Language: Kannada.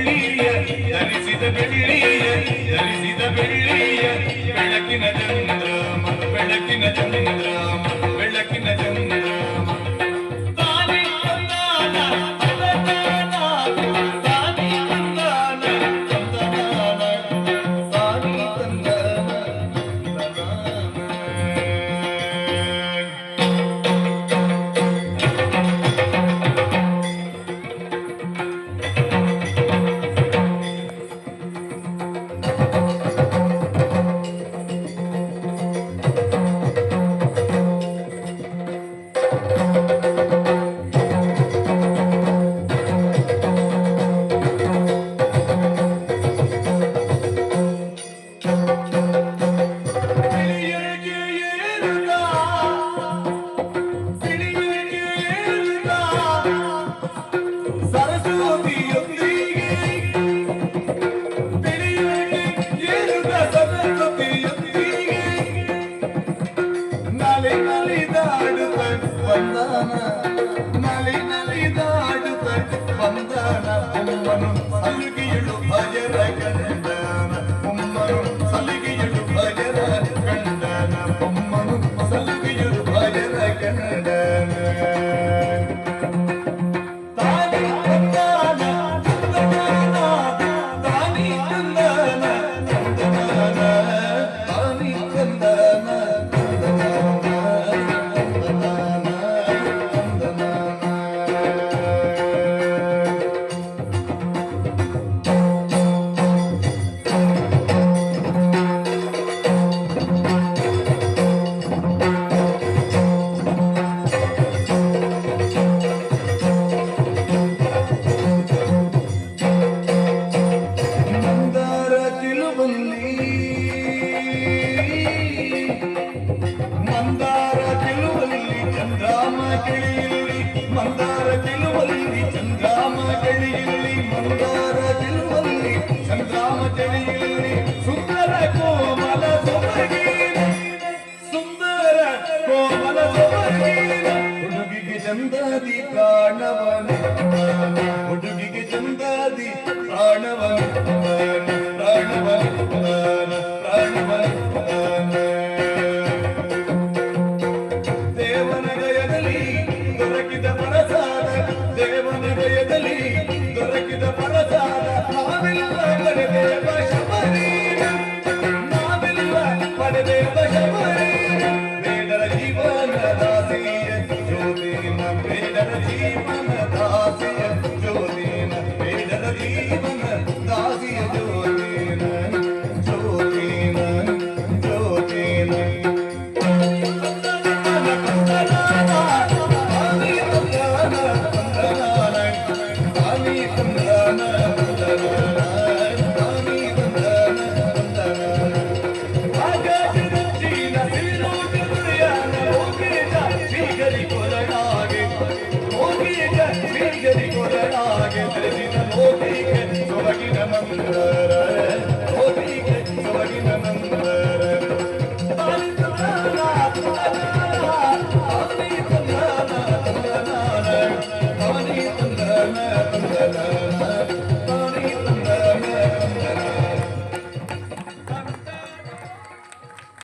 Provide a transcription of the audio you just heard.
ಬೆಳ್ಳಿಯ ಧರಿಸಿದ ಬೆಳ್ಳಿಯ ಧರಿಸಿದ ಬೆಳ್ಳಿಯ ಬೆಳಕಿನ ಚಂದ್ರಮ ಬೆಳಕಿನ ಚಂದ್ರಮ ಬೆಳಕಿನ ಚಂದ್ರಮ ತಾನೇ ತಂದಾನ ತಂದಾನ ತಾನೇ ತಂದಾನ ತಂದಾನ ತಾನೇ ತಂದಾನ ನಲಿ ನಲಿದಾಡುತ್ತ ಬಂದನ ಒಮ್ಮನು ಸಲಿಗೆಯಳು ಭಜರ ಕಂಡನ ಒಮ್ಮನು ಸಲಿಗೆಯಳು ಭಜರ ಕಂಡನ ಒಮ್ಮನು ಸಲಿಗೆಯಳು ಭಜರ ಕಂಡನ ತಾನಿ ತಂದನ ತಂದನ ತಾನಿ ತಂದನ ತಂದನ ತಾನಿ ತಂದನ ಮಂದಾರ ಗೆಲುವಲ್ಲಿ ಚಂದ್ರಾಮ ಗೆಳೆಯಲ್ಲಿ ಮಂದಾರ ಗೆಲುವಲ್ಲಿ ಚಂದ್ರಾಮ ಗೆಳೆಯಲ್ಲಿ ಮಂದಾರ ಗೆಲುವಲ್ಲಿ ಚಂದ್ರಾಮ ಗೆಳೆಯಲ್ಲಿ ಸುಂದರ ಕೋಮಲ ಸೊಬಗಿನ ಸುಂದರ ಕೋಮಲ ಸೊಬಗಿನ ಹುಡುಗಿಗೆ ಚಂದಾದಿ ಪ್ರಾಣವನ ಹುಡುಗಿಗೆ ಚಂದಾದಿ ಪ್ರಾಣವನ ಪ್ರಾಣವನ ಪ್ರಾಣವನ ದೊರಕಿದ ಪರಸಾದ ನಾವೆಲ್ಲ ಪಡೆದೇವ ಶಬರೀನ ನಾವೆಲ್ಲ ಪಡೆದೇವ ಶಬರೀನ ಬೇಡರ ಜೀವನ ದಾಸಿಯ ಜ್ಯೋತಿನ ಬೇಡರ ಜೀವನ ದಾಸಿಯ ಜ್ಯೋತಿನ ಬೇಡರ ಜೀವನ ದಾಸಿಯ ಜ್ಯೋತಿನ ಜ್ಯೋತಿನ ಜ್ಯೋತಿನ ಸೊಬಗಿನ ಮಂಗಳ